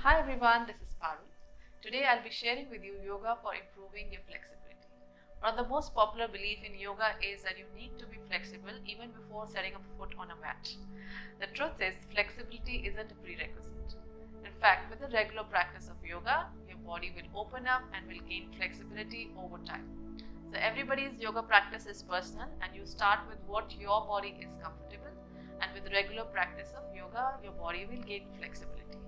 Hi everyone, this is Parul. Today I'll be sharing with you yoga for improving your flexibility. One of the most popular beliefs in yoga is that you need to be flexible even before setting up foot on a mat. The truth is, flexibility isn't a prerequisite. In fact, with the regular practice of yoga, your body will open up and will gain flexibility over time. So everybody's yoga practice is personal and you start with what your body is comfortable, and with regular practice of yoga, your body will gain flexibility.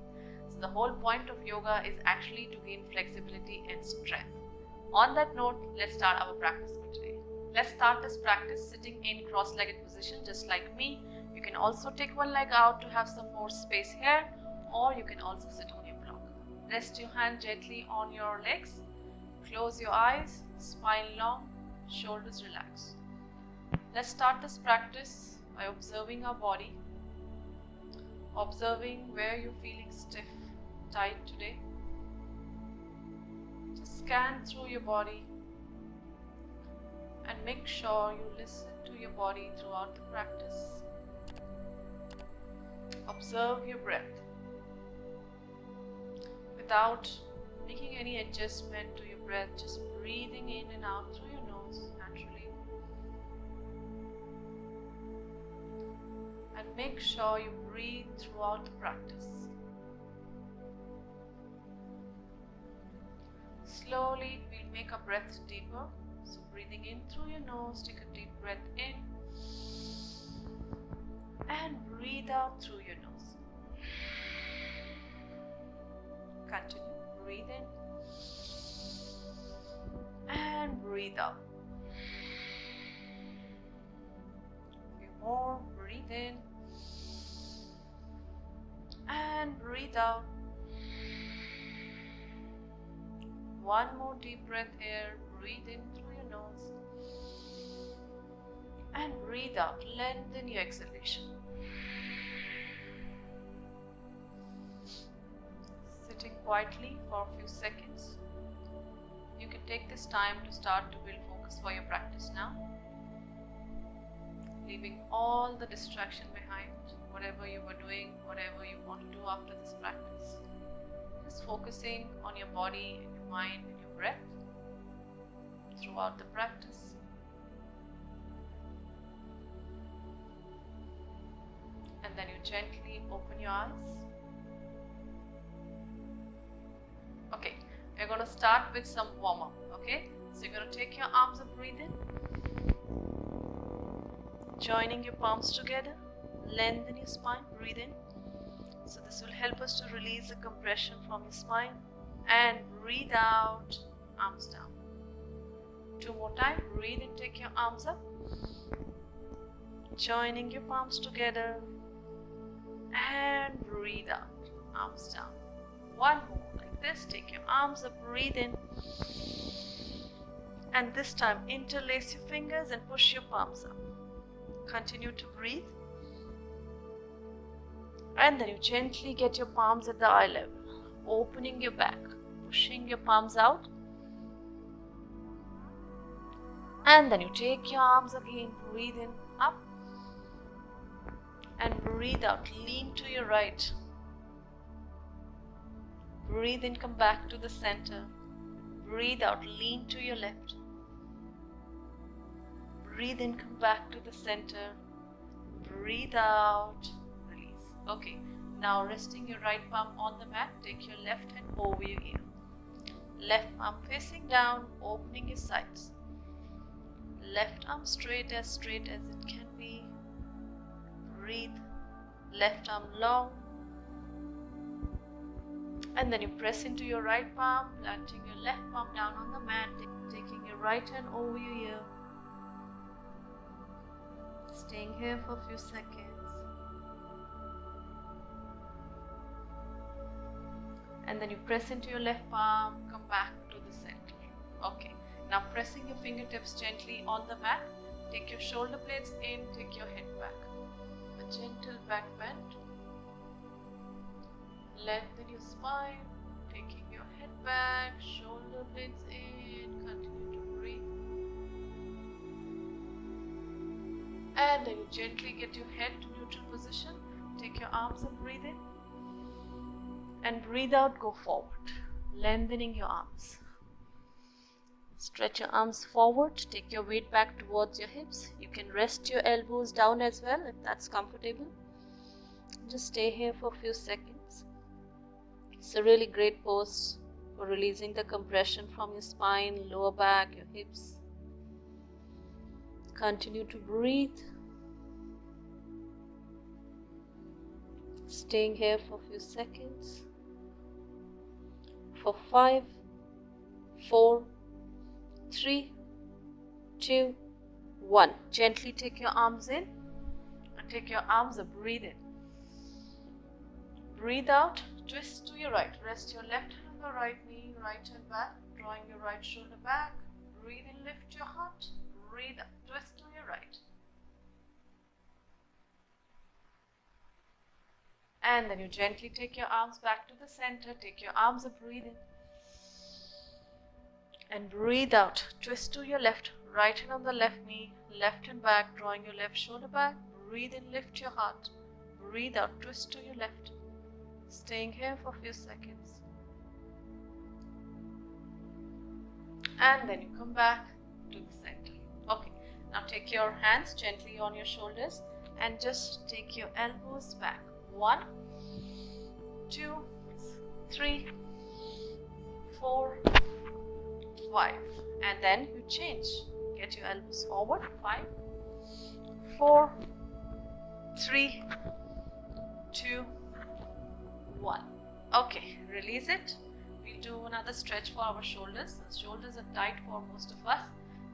So the whole point of yoga is actually to gain flexibility and strength. On that note, let's start our practice for today. Let's start this practice sitting in cross-legged position just like me. You can also take one leg out to have some more space here, or you can also sit on your block. Rest your hand gently on your legs. Close your eyes, spine long, shoulders relaxed. Let's start this practice by observing our body, observing where you're feeling stiff, tight today. Just scan through your body and make sure you listen to your body throughout the practice. Observe your breath without making any adjustment to your breath, just breathing in and out through your nose naturally. And make sure you breathe throughout the practice. Slowly, we'll make our breath deeper. So breathing in through your nose, take a deep breath in and breathe out through your nose. Continue. Breathe in and breathe out. A few more. Breathe in and breathe out. One more deep breath here. Breathe in through your nose and breathe out. Lengthen your exhalation. Sitting quietly for a few seconds. You can take this time to start to build focus for your practice now. Leaving all the distraction behind, whatever you were doing, whatever you want to do after this practice. Just focusing on your body and your mind and your breath throughout the practice. And then you gently open your eyes. Okay, we're going to start with some warm-up, okay? So you're going to take your arms and breathe in. Joining your palms together, lengthen your spine, breathe in. So this will help us to release the compression from your spine. And breathe out, arms down. Two more times, breathe in, take your arms up. Joining your palms together. And breathe out, arms down. One more, like this, take your arms up, breathe in. And this time, interlace your fingers and push your palms up. Continue to breathe. And then you gently get your palms at the eye level, opening your back, pushing your palms out. And then you take your arms again, breathe in, up. And breathe out, lean to your right. Breathe in, come back to the center. Breathe out, lean to your left. Breathe in, come back to the center. Breathe out, release. Okay, now resting your right palm on the mat, take your left hand over your ear. Left palm facing down, opening your sides. Left arm straight as it can be. Breathe. Left arm long. And then you press into your right palm, planting your left palm down on the mat, taking your right hand over your ear. Staying here for a few seconds. And then you press into your left palm, come back to the center. Okay, now pressing your fingertips gently on the mat, take your shoulder blades in, take your head back. A gentle back bend. Lengthen your spine, taking your head back, shoulder blades in, continue to breathe. And then you gently get your head to neutral position, take your arms and breathe in. And breathe out, go forward, lengthening your arms. Stretch your arms forward, take your weight back towards your hips. You can rest your elbows down as well if that's comfortable. Just stay here for a few seconds. It's a really great pose for releasing the compression from your spine, lower back, your hips. Continue to breathe. Staying here for a few seconds. For 5, 4, 3, 2, 1. Gently take your arms in and take your arms up. Breathe in. Breathe out. Twist to your right. Rest your left hand on the right knee, right hand back, drawing your right shoulder back. Breathe in, lift your heart. Breathe out. Twist to your right. And then you gently take your arms back to the center. Take your arms up. Breathe in. And breathe out. Twist to your left. Right hand on the left knee. Left hand back. Drawing your left shoulder back. Breathe in. Lift your heart. Breathe out. Twist to your left. Staying here for a few seconds. And then you come back to the center. Okay. Now take your hands gently on your shoulders and just take your elbows back. 1, 2, 3, 4, 5. And then you change. Get your elbows forward. 5, 4, 3, 2, 1. Okay, release it. We'll do another stretch for our shoulders. The shoulders are tight for most of us.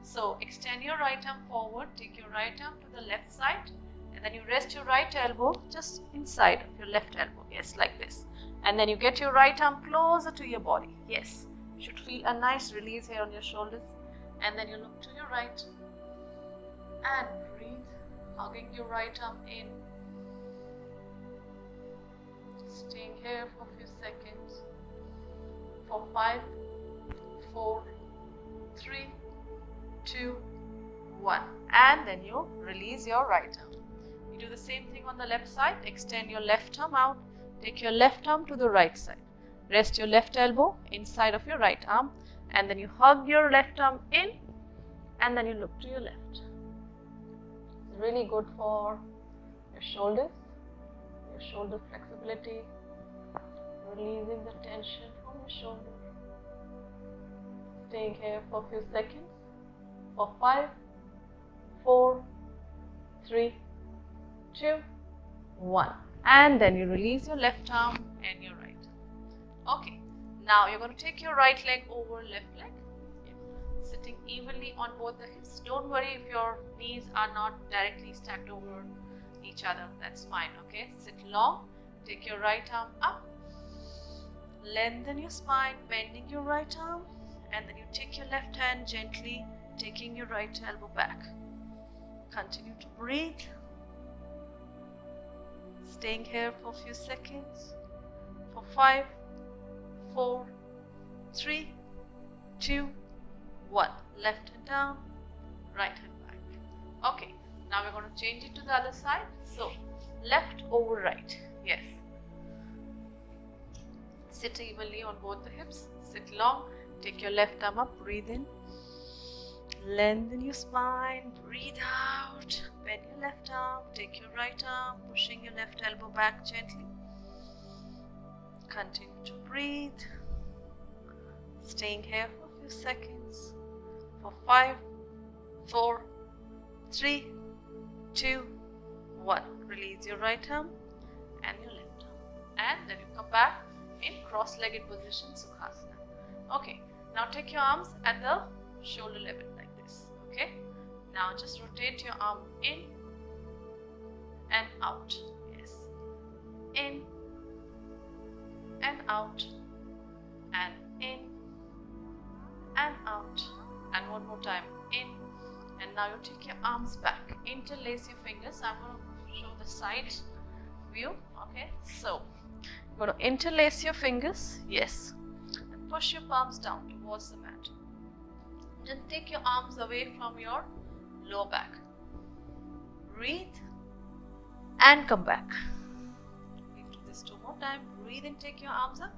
So extend your right arm forward. Take your right arm to the left side. And then you rest your right elbow just inside of your left elbow. Yes, like this. And then you get your right arm closer to your body. Yes. You should feel a nice release here on your shoulders. And then you look to your right. And breathe. Hugging your right arm in. Staying here for a few seconds. For 5, 4, 3, 2, 1. And then you release your right arm. You do the same thing on the left side. Extend your left arm out. Take your left arm to the right side. Rest your left elbow inside of your right arm. And then you hug your left arm in. And then you look to your left. It's really good for your shoulders, your shoulder flexibility, releasing the tension from your shoulder. Staying here for a few seconds. For 5, 4, 3, 2, 1. And then you release your left arm and your right arm. Okay, now you're going to take your right leg over left leg. Sitting evenly on both the hips. Don't worry if your knees are not directly stacked over each other. That's fine, okay? Sit long. Take your right arm up. Lengthen your spine, bending your right arm. And then you take your left hand gently, taking your right elbow back. Continue to breathe. Staying here for a few seconds. For 5, 4, 3, 2, 1. Left hand down, right hand back. Okay, now we're going to change it to the other side. So, left over right. Yes. Sit evenly on both the hips. Sit long. Take your left arm up. Breathe in. Lengthen your spine. Breathe out. Bend your left arm. Take your right arm. Pushing your left elbow back gently. Continue to breathe. Staying here for a few seconds. For 5, 4, 3, 2, 1. Release your right arm and your left arm. And then you come back in cross-legged position, Sukhasana. Okay, now take your arms at the shoulder level like this. Okay, now just rotate your arm in and out. Yes, in and out and in and out. And one more time, in, and now you take your arms back. Interlace your fingers. I'm going to show the side view. Okay, so you're going to interlace your fingers. Yes, and push your palms down towards the mat. Then take your arms away from your lower back. Breathe and come back. We'll do this 2 more times. Breathe breathe in, take your arms up.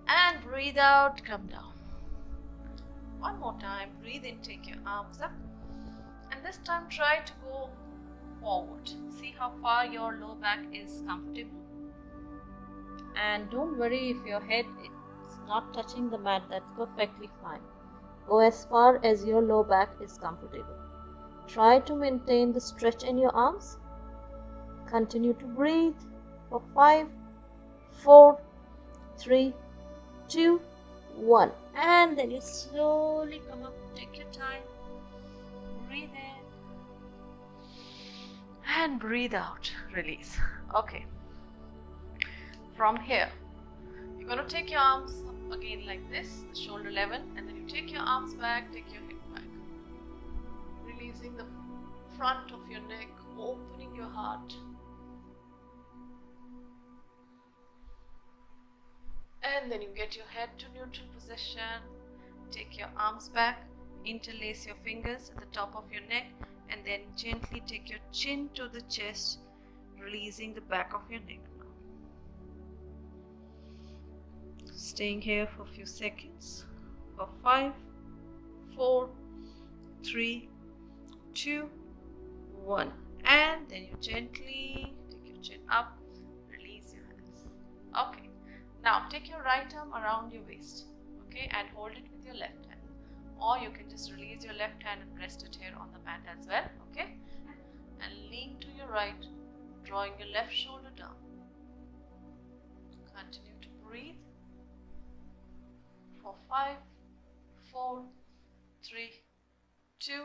And breathe out, come down. One more time, breathe in, take your arms up. And this time try to go forward. See how far your lower back is comfortable. And don't worry if your head is not touching the mat, that's perfectly fine. Go as far as your lower back is comfortable. Try to maintain the stretch in your arms. Continue to breathe for 5, 4, 3, 2, 1. And then you slowly come up, take your time. Breathe in. And breathe out, release. Okay. From here, you're going to take your arms up again like this, the shoulder level, and then you take your arms back, take your hip back. Releasing the front of your neck, opening your heart. And then you get your head to neutral position. Take your arms back, interlace your fingers at the top of your neck, and then gently take your chin to the chest, releasing the back of your neck. Staying here for a few seconds. For 5, 4, 3, 2, 1. And then you gently take your chin up, release your hands. Okay. Now take your right arm around your waist, okay, and hold it with your left hand. Or you can just release your left hand and rest it here on the mat as well, okay. And lean to your right, drawing your left shoulder down. Continue to breathe. For 5, 4, 3, 2,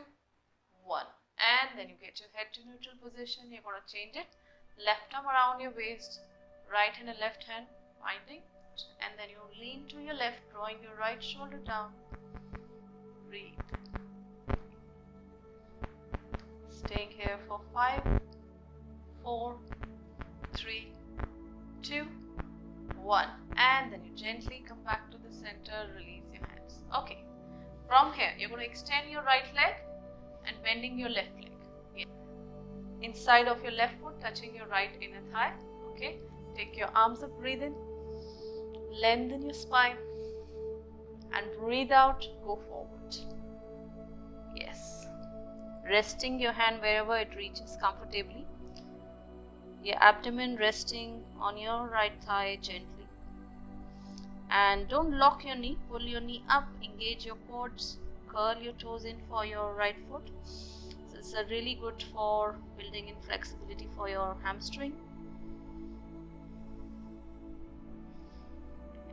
1. And then you get your head to neutral position. You're going to change it. Left arm around your waist, right hand and left hand binding, and then you lean to your left, drawing your right shoulder down. Breathe. Staying here for 5, 4, 3, 2, 1. And then you gently come back to the center, release your hands. Okay. From here, you're going to extend your right leg and bending your left leg. Yeah. Inside of your left foot, touching your right inner thigh. Okay. Take your arms up, breathe in. Lengthen your spine and breathe out, go forward. Yes. Resting your hand wherever it reaches comfortably. Your abdomen resting on your right thigh gently. And don't lock your knee, pull your knee up, engage your quads, curl your toes in for your right foot. So it's really good for building in flexibility for your hamstring.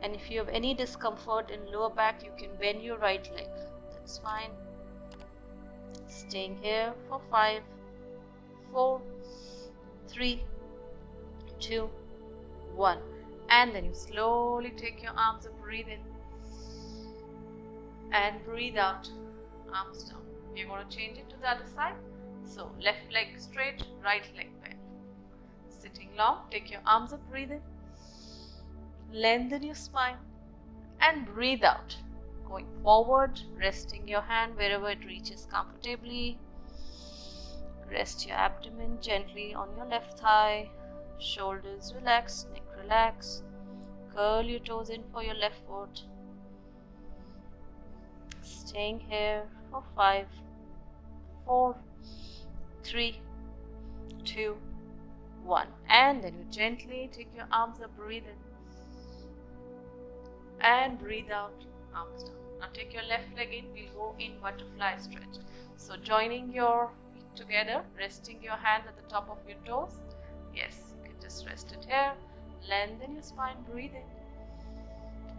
And if you have any discomfort in lower back, you can bend your right leg. That's fine. Staying here for 5, 4, 3, 2, 1. And then you slowly take your arms and breathe in. And breathe out. Arms down. We're going to change it to the other side. So left leg straight, right leg bent. Sitting long, take your arms up, breathe in. Lengthen your spine and breathe out. Going forward, resting your hand wherever it reaches comfortably. Rest your abdomen gently on your left thigh. Shoulders relax, neck relax. Curl your toes in for your left foot. Staying here for 5, 4, 3, 2, 1. And then you gently take your arms up, breathe in. And breathe out, arms down. Now take your left leg in, we'll go in butterfly stretch. So joining your feet together, resting your hand at the top of your toes. Yes, you can just rest it here. Lengthen your spine, breathe in.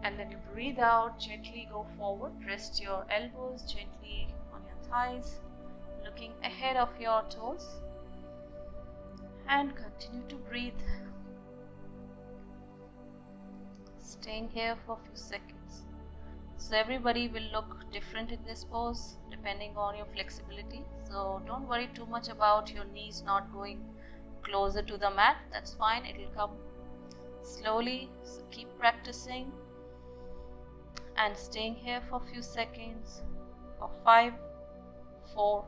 And then you breathe out, gently go forward. Rest your elbows gently on your thighs, looking ahead of your toes. And continue to breathe. Staying here for a few seconds. So everybody will look different in this pose depending on your flexibility. So don't worry too much about your knees not going closer to the mat. That's fine, it will come slowly. So keep practicing and staying here for a few seconds. For 5, 4,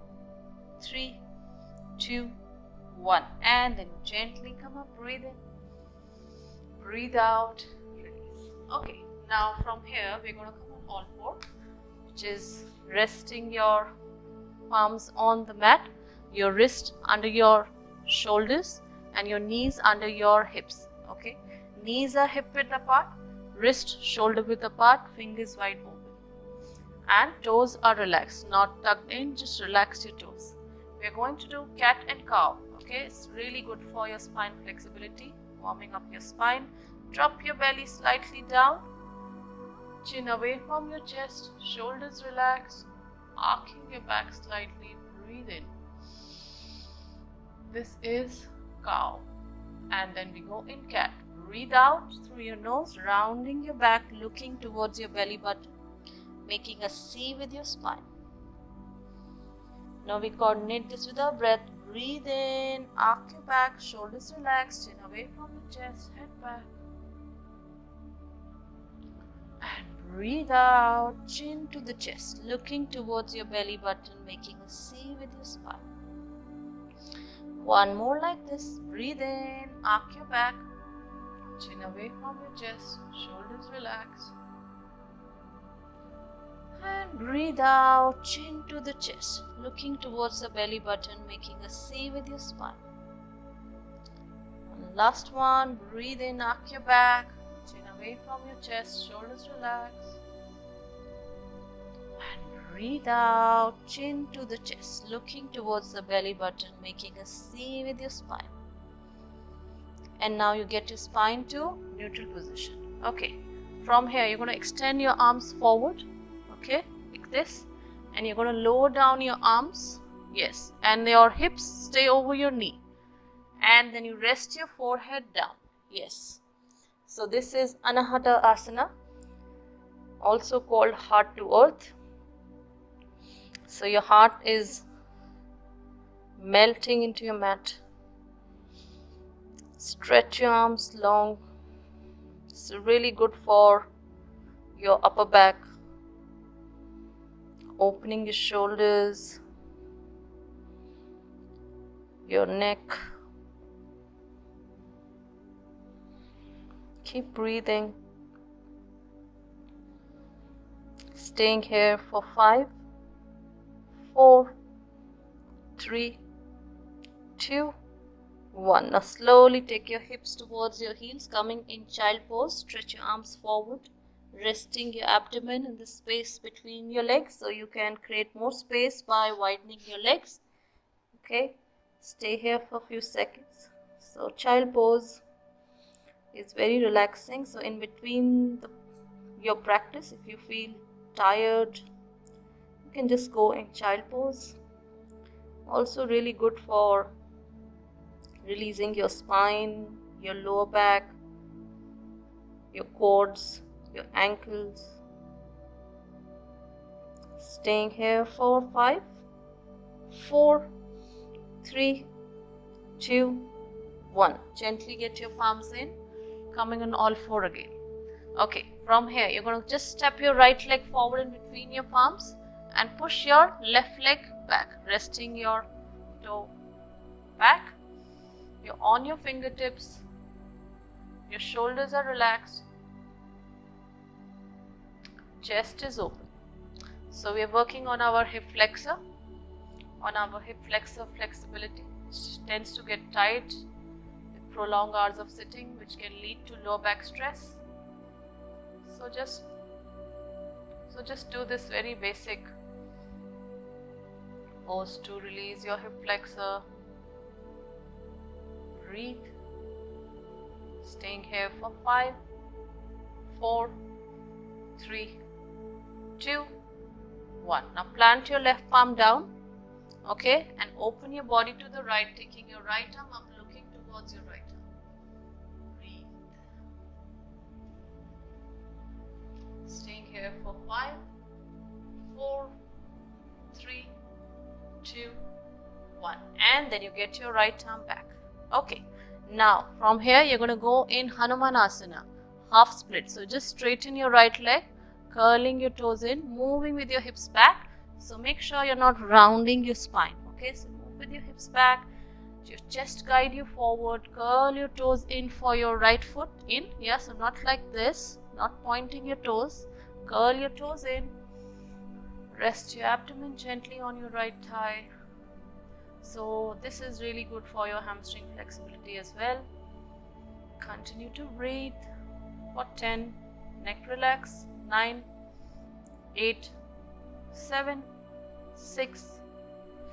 3, 2, 1, and then gently come up, breathe in, breathe out, release. Okay, now from here we're going to come on all four, which is resting your palms on the mat, your wrist under your shoulders and your knees under your hips. Okay, knees are hip width apart, wrist shoulder width apart, fingers wide open, and toes are relaxed, not tucked in, just relax your toes. We are going to do cat and cow. Okay, it's really good for your spine flexibility, warming up your spine. Drop your belly slightly down, chin away from your chest, shoulders relaxed, arcing your back slightly, breathe in. This is cow. And then we go in cat. Breathe out through your nose, rounding your back, looking towards your belly button, making a C with your spine. Now we coordinate this with our breath. Breathe in, arc your back, shoulders relaxed, chin away from your chest, head back. And breathe out, chin to the chest, looking towards your belly button, making a C with your spine. One more like this. Breathe in, arc your back, chin away from your chest, shoulders relaxed. And breathe out, chin to the chest, looking towards the belly button, making a C with your spine. And last one. Breathe in, arc your back, chin away from your chest, shoulders relaxed. And breathe out, chin to the chest, looking towards the belly button, making a C with your spine. And now you get your spine to neutral position. Okay, from here you're going to extend your arms forward. Okay, like this, and you're going to lower down your arms. Yes, and your hips stay over your knee, and then you rest your forehead down. Yes, so this is Anahata Asana, also called heart to earth. So your heart is melting into your mat. Stretch your arms long. It's really good for your upper back. Opening your shoulders, your neck. Keep breathing. Staying here for 5, 4, 3, 2, 1. Now slowly take your hips towards your heels, coming in child pose. Stretch your arms forward, resting your abdomen in the space between your legs, so you can create more space by widening your legs. Okay, stay here for a few seconds. So child pose is very relaxing. So in between your practice, if you feel tired, you can just go in child pose. Also really good for releasing your spine, your lower back, your quads, your ankles. Staying here for 5, 4, 3, 2, 1. Gently get your palms in, coming on all four again. Okay, from here you're going to just step your right leg forward in between your palms and push your left leg back, resting your toe back. You're on your fingertips, your shoulders are relaxed, chest is open. So we are working on our hip flexor, flexibility, which tends to get tight with prolonged hours of sitting, which can lead to lower back stress. So just do this very basic pose to release your hip flexor. Breathe. Staying here for 5, 4, 3, 2, 1. Now plant your left palm down, okay, and open your body to the right, taking your right arm up, looking towards your right arm. Breathe. Staying here for 5, 4, 3, 2, 1, and then you get your right arm back. Okay, now from here you're going to go in Hanumanasana, half split. So just straighten your right leg, curling your toes in, moving with your hips back. So make sure you're not rounding your spine. Okay, so move with your hips back Your chest guide you forward. Curl your toes in for your right foot in. Yeah, so not like this, not pointing your toes. Curl your toes in. Rest your abdomen gently on your right thigh. So this is really good for your hamstring flexibility as well. Continue to breathe for 10. Neck relax. 9, 8, 7, 6,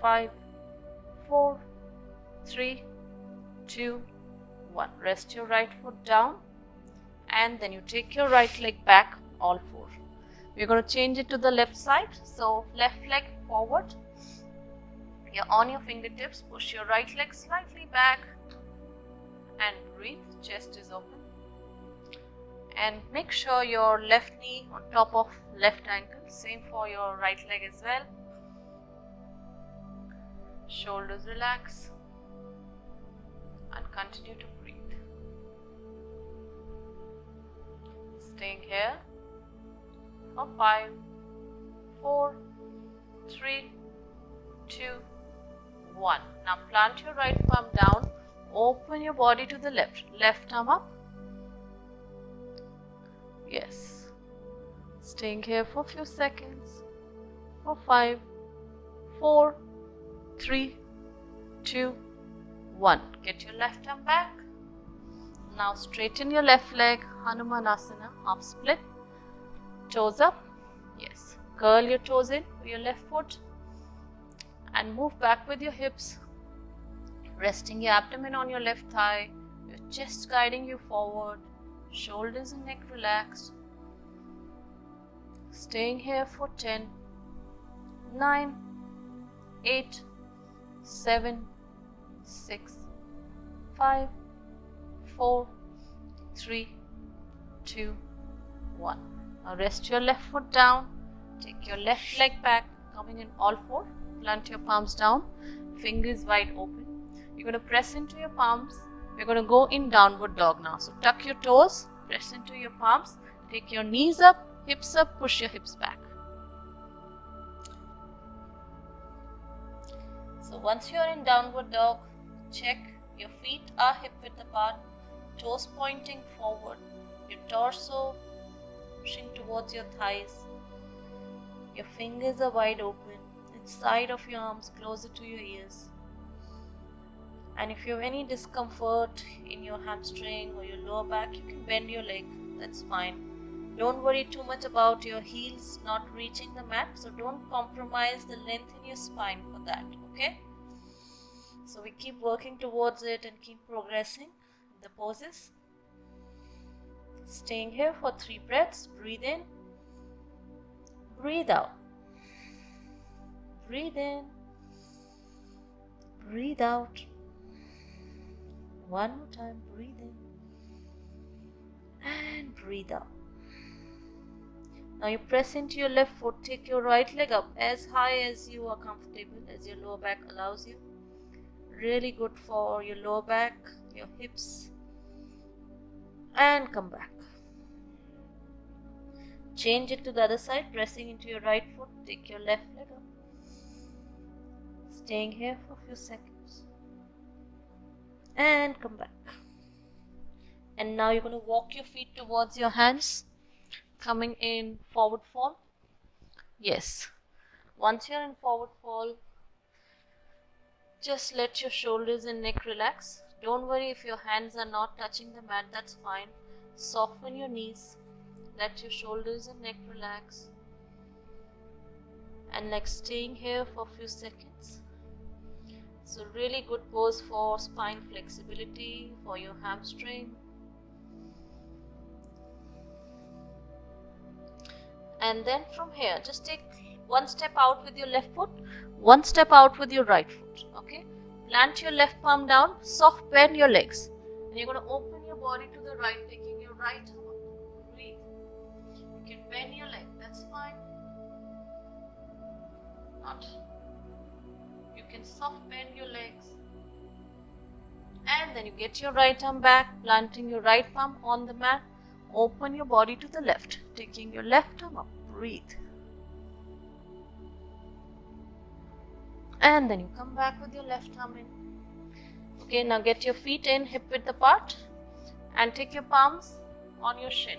5, 4, 3, 2, 1. Rest your right foot down and then you take your right leg back, all four. We're going to change it to the left side. So left leg forward. You're on your fingertips. Push your right leg slightly back and breathe. Chest is open. And make sure your left knee on top of left ankle. Same for your right leg as well. Shoulders relax. And continue to breathe. Staying here for 5, 4, 3, 2, 1. Now plant your right palm down. Open your body to the left. Left arm up. Yes. Staying here for a few seconds. For 5, 4, 3, 2, 1. Get your left arm back. Now straighten your left leg. Hanumanasana, half split. Toes up. Yes. Curl your toes in with your left foot. And move back with your hips. Resting your abdomen on your left thigh. Your chest guiding you forward. Shoulders and neck relaxed. Staying here for 10, 9, 8, 7, 6, 5, 4, 3, 2, 1. Now rest your left foot down. Take your left leg back, coming in all four. Plant your palms down. Fingers wide open. You're going to press into your palms. We're going to go in downward dog now. So tuck your toes, press into your palms, take your knees up, hips up, push your hips back. So once you're in downward dog, check your feet are hip width apart, toes pointing forward, your torso pushing towards your thighs, your fingers are wide open, inside of your arms closer to your ears. And if you have any discomfort in your hamstring or your lower back, you can bend your leg, that's fine. Don't worry too much about your heels not reaching the mat, so don't compromise the length in your spine for that, okay? So we keep working towards it and keep progressing the poses. Staying here for 3 breaths, breathe in, breathe out, breathe in, breathe out. One more time, breathe in and breathe out. Now you press into your left foot, take your right leg up as high as you are comfortable, as your lower back allows you. Really good for your lower back, your hips, and come back. Change it to the other side, pressing into your right foot, take your left leg up. Staying here for a few seconds. And come back. And now you're going to walk your feet towards your hands, coming in forward fold. Yes. Once you're in forward fold, just let your shoulders and neck relax. Don't worry if your hands are not touching the mat, that's fine. Soften your knees. Let your shoulders and neck relax. And like staying here for a few seconds. So really good pose for spine flexibility, for your hamstring. And then from here, just take one step out with your left foot, one step out with your right foot, okay? Plant your left palm down, soft bend your legs. And you're going to open your body to the right, taking your right arm up. Breathe. You can bend your leg, that's fine. Not. You can soft bend your legs. And then you get your right arm back, planting your right palm on the mat. Open your body to the left, taking your left arm up. Breathe. And then you come back with your left arm in. Okay, now get your feet in hip width apart and take your palms on your shin,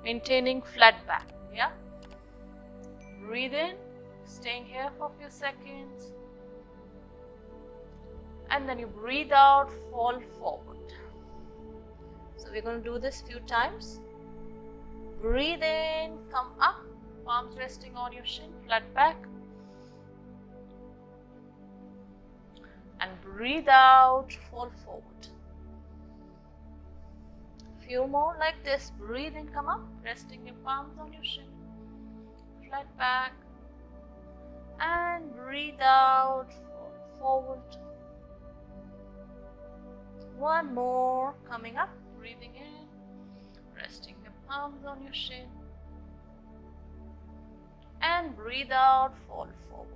maintaining flat back. Yeah. Breathe in, staying here for a few seconds, and then you breathe out, fall forward. So we're going to do this few times. Breathe in, come up, palms resting on your shin, flat back. And breathe out, fall forward. Few more like this. Breathe in, come up, resting your palms on your shin, flat back. And breathe out, fall forward. One more, coming up, breathing in, resting your palms on your shin. And breathe out, fall forward.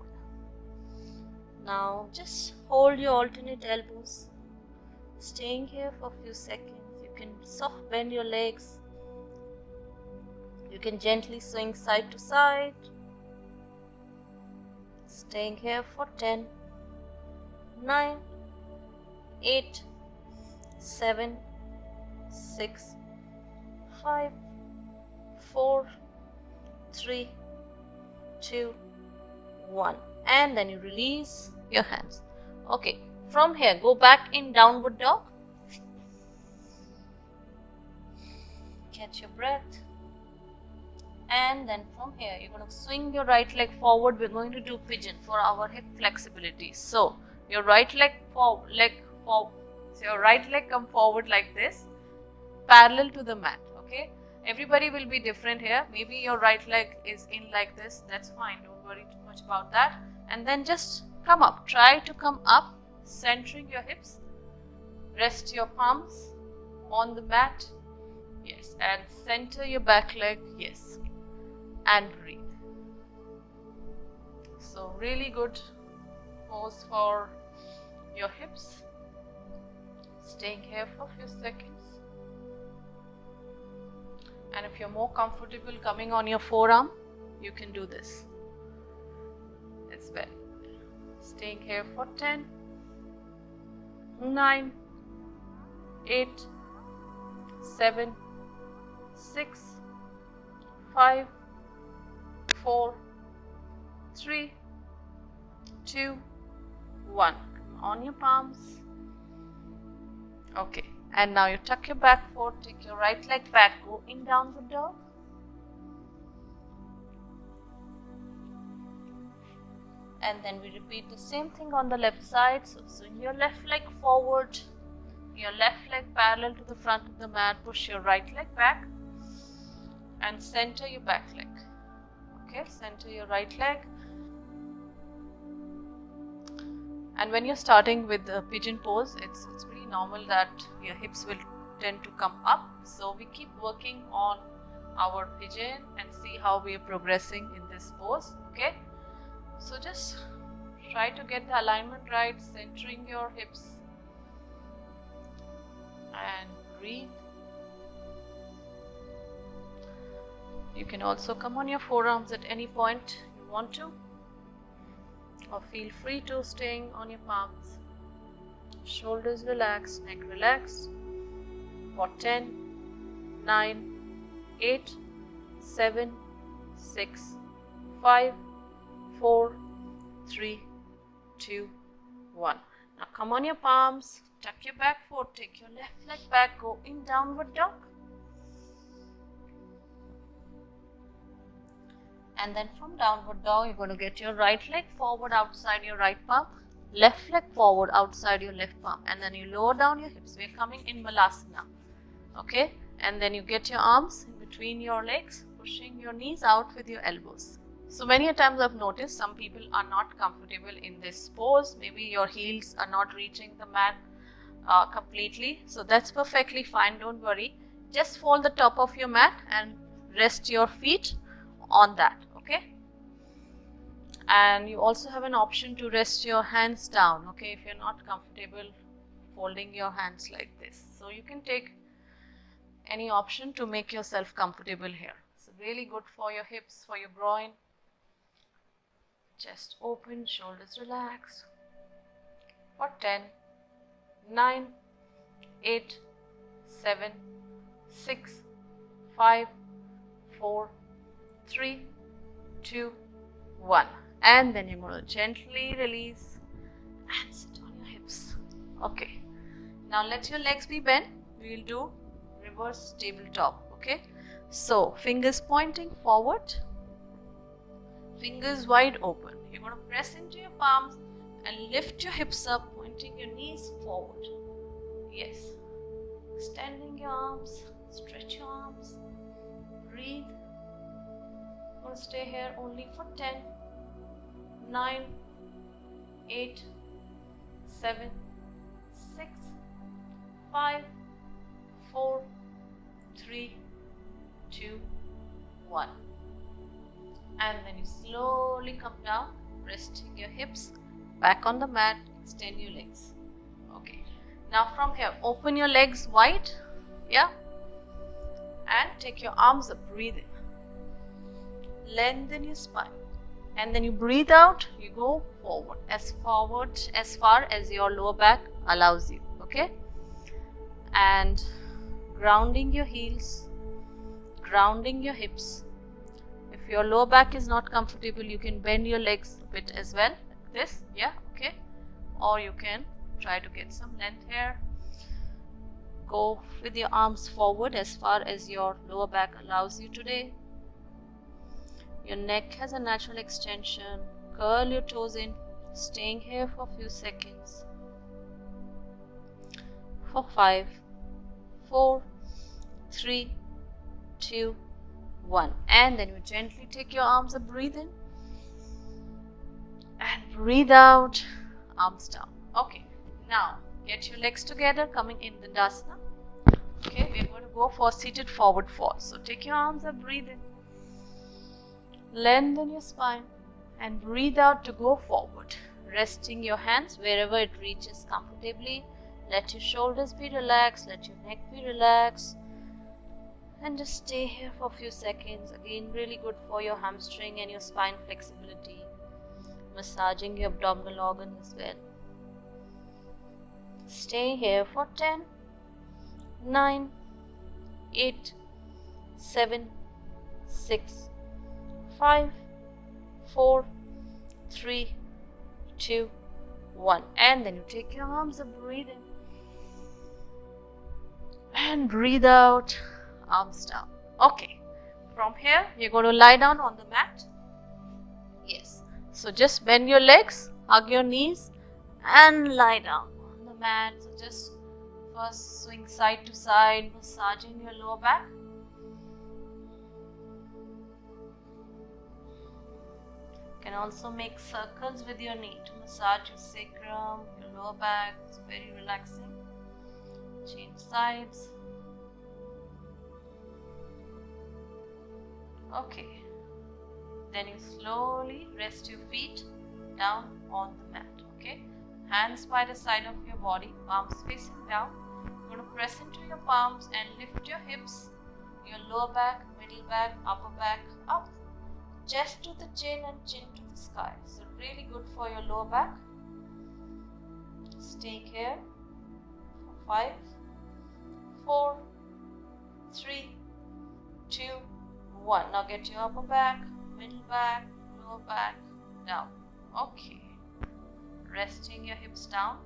Now just hold your alternate elbows, staying here for a few seconds. You can soft bend your legs. You can gently swing side to side. Staying here for 10, 9, 8, 7, 6, 5, 4, 3, 2, 1. And then you release your hands. Okay, from here go back in downward dog. Catch your breath. And then from here you're going to swing your right leg forward. We're going to do pigeon for our hip flexibility. So your right leg forward, so your right leg come forward like this, parallel to the mat. Okay, everybody will be different here. Maybe your right leg is in like this. That's fine. Don't worry too much about that. And then just come up. Try to come up, centering your hips. Rest your palms on the mat. Yes. And center your back leg. Yes. And breathe. So really good pose for your hips. Staying here for a few seconds. And if you're more comfortable coming on your forearm, you can do this as well. Staying here for 10, 9, 8, 7, 6, 5, 4, 3, 2, 1. On your palms. Okay, and now you tuck your back foot, take your right leg back, go in downward dog. And then we repeat the same thing on the left side. So swing your left leg forward, your left leg parallel to the front of the mat, push your right leg back and center your back leg. Okay, center your right leg. And when you're starting with the pigeon pose, it's pretty normal that your hips will tend to come up. So we keep working on our pigeon and see how we are progressing in this pose. Okay, so just try to get the alignment right, centering your hips and breathe. You can also come on your forearms at any point you want to, or feel free to staying on your palms. Shoulders relaxed, neck relaxed. For 10, 9, 8, 7, 6, 5, 4, 3, 2, 1. Now come on your palms, tuck your back foot, take your left leg back, go in downward dog. And then from downward dog, you're going to get your right leg forward outside your right palm, left leg forward outside your left palm, and then you lower down your hips. We're coming in Malasana. Okay, and then you get your arms in between your legs, pushing your knees out with your elbows. So many a times I've noticed some people are not comfortable in this pose. Maybe your heels are not reaching the mat completely. So that's perfectly fine. Don't worry. Just fold the top of your mat and rest your feet on that. Okay. And you also have an option to rest your hands down. Okay, if you're not comfortable folding your hands like this. So you can take any option to make yourself comfortable here. So really good for your hips, for your groin. Chest open, shoulders relaxed. For 10, 9, 8, 7, 6, 5, 4, 3, 2, 1. And then you're going to gently release and sit on your hips. Okay. Now let your legs be bent. We'll do reverse tabletop. Okay. So fingers pointing forward, fingers wide open. You're going to press into your palms and lift your hips up, pointing your knees forward. Yes. Extending your arms, stretch your arms, breathe. I'm going to stay here only for 10, 9, 8, 7, 6, 5, 4, 3, 2, 1. And then you slowly come down, resting your hips back on the mat, extend your legs. Okay. Now from here, open your legs wide, yeah, and take your arms up, breathe in. Lengthen your spine. And then you breathe out, you go forward as far as your lower back allows you, okay? And grounding your heels, grounding your hips. If your lower back is not comfortable, you can bend your legs a bit as well, like this, yeah, okay? Or you can try to get some length here. Go with your arms forward as far as your lower back allows you today. Your neck has a natural extension. Curl your toes in, staying here for a few seconds. For 5, 4, 3, 2, 1. And then you gently take your arms up, breathe in. And breathe out, arms down. Okay, now get your legs together, coming in the Dandasana. Okay, we're going to go for seated forward fold. So take your arms up, breathe in. Lengthen your spine and breathe out to go forward. Resting your hands wherever it reaches comfortably. Let your shoulders be relaxed, let your neck be relaxed. And just stay here for a few seconds. Again, really good for your hamstring and your spine flexibility. Massaging your abdominal organ as well. Stay here for 10, 9, 8, 7, 6, 5, 4, 3, 2, 1. And then you take your arms and breathe in. And breathe out, arms down. Okay, from here you're going to lie down on the mat. Yes, so just bend your legs, hug your knees and lie down on the mat. So just first swing side to side, massaging your lower back. You can also make circles with your knee to massage your sacrum, your lower back. It's very relaxing. Change sides. Okay. Then you slowly rest your feet down on the mat. Okay. Hands by the side of your body, palms facing down. You're going to press into your palms and lift your hips, your lower back, middle back, upper back up. Chest to the chin and chin to the sky. So really good for your lower back. Stay here for 5, 4, 3, 2, 1. Now get your upper back, middle back, lower back, down. Okay. Resting your hips down.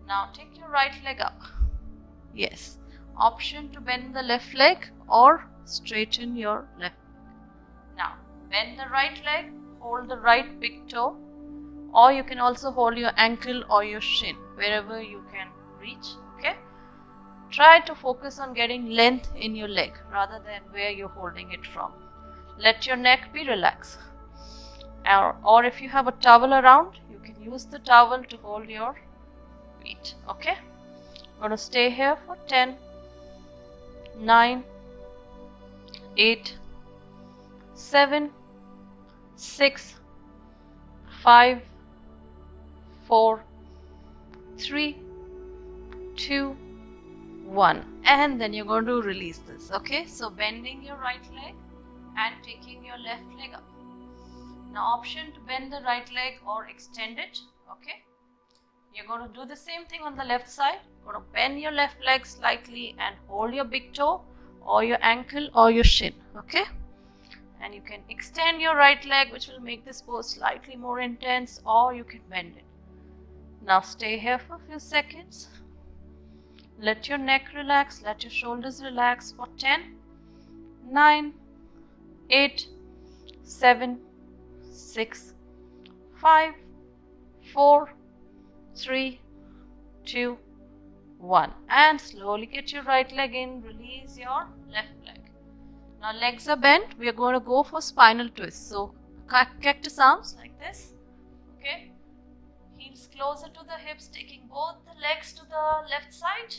Now take your right leg up. Yes. Option to bend the left leg or straighten your left leg. Now bend the right leg, hold the right big toe, or you can also hold your ankle or your shin, wherever you can reach, okay? Try to focus on getting length in your leg rather than where you're holding it from. Let your neck be relaxed. Or if you have a towel around, you can use the towel to hold your feet, okay? I'm going to stay here for 10, 9, 8, 7, 6, 5, 4, 3, 2, 1. And then you're going to release this, okay? So bending your right leg and taking your left leg up. Now option to bend the right leg or extend it, okay? You're going to do the same thing on the left side. You're going to bend your left leg slightly and hold your big toe or your ankle or your shin. Okay? And you can extend your right leg, which will make this pose slightly more intense, or you can bend it. Now stay here for a few seconds. Let your neck relax, let your shoulders relax for 10, 9, 8, 7, 6, 5, 4, 3, 2, 1. And slowly get your right leg in, release your left leg. Now legs are bent, we are going to go for spinal twist. So cactus arms like this, okay? Heels closer to the hips, taking both the legs to the left side.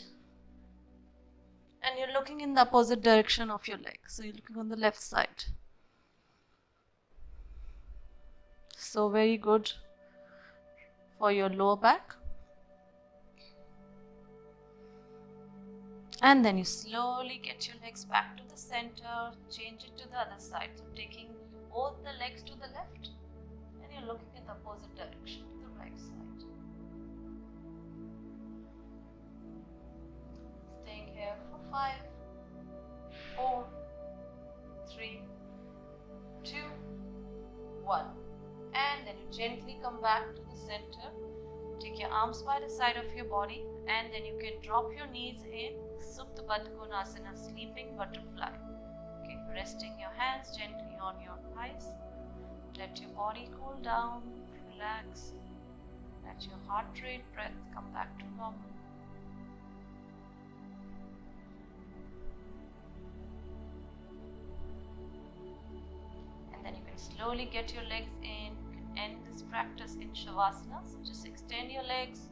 And you're looking in the opposite direction of your leg. So you're looking on the left side. So very good for your lower back. And then you slowly get your legs back to the center, change it to the other side. So taking both the legs to the left and you're looking in the opposite direction, to the right side. Staying here for 5, 4, 3, 2, 1. And then you gently come back to the center. Take your arms by the side of your body and then you can drop your knees in Supta Baddha Konasana, sleeping butterfly. Okay, resting your hands gently on your thighs. Let your body cool down, relax. Let your heart rate, breath come back to normal. And then you can slowly get your legs in. You can end this practice in Shavasana. So just extend your legs,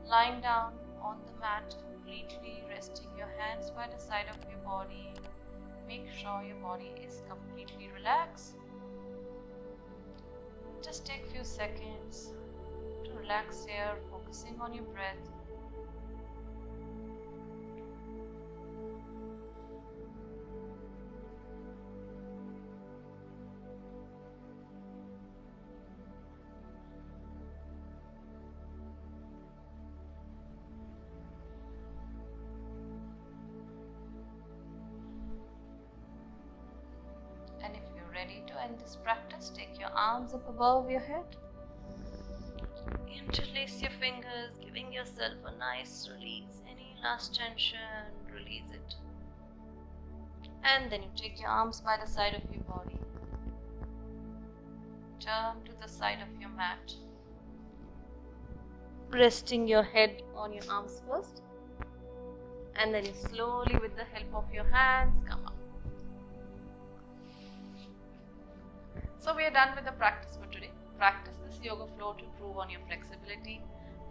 lying down on the mat, completely resting your hands by the side of your body. Make sure your body is completely relaxed. Just take a few seconds to relax here, focusing on your breath. And if you're ready to end this practice, take your arms up above your head. Interlace your fingers, giving yourself a nice release. Any last tension, release it. And then you take your arms by the side of your body. Turn to the side of your mat. Resting your head on your arms first. And then you slowly, with the help of your hands, come up. So we are done with the practice for today. Practice this yoga flow to improve on your flexibility.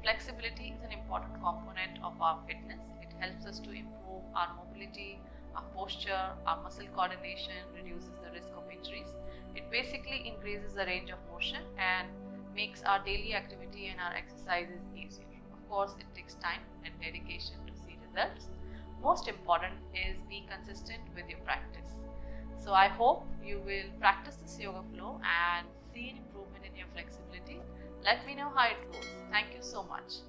Flexibility is an important component of our fitness. It helps us to improve our mobility, our posture, our muscle coordination, reduces the risk of injuries. It basically increases the range of motion and makes our daily activity and our exercises easier. Of course, it takes time and dedication to see results. Most important is be consistent with your practice. So I hope you will practice this yoga flow and see an improvement in your flexibility. Let me know how it goes. Thank you so much.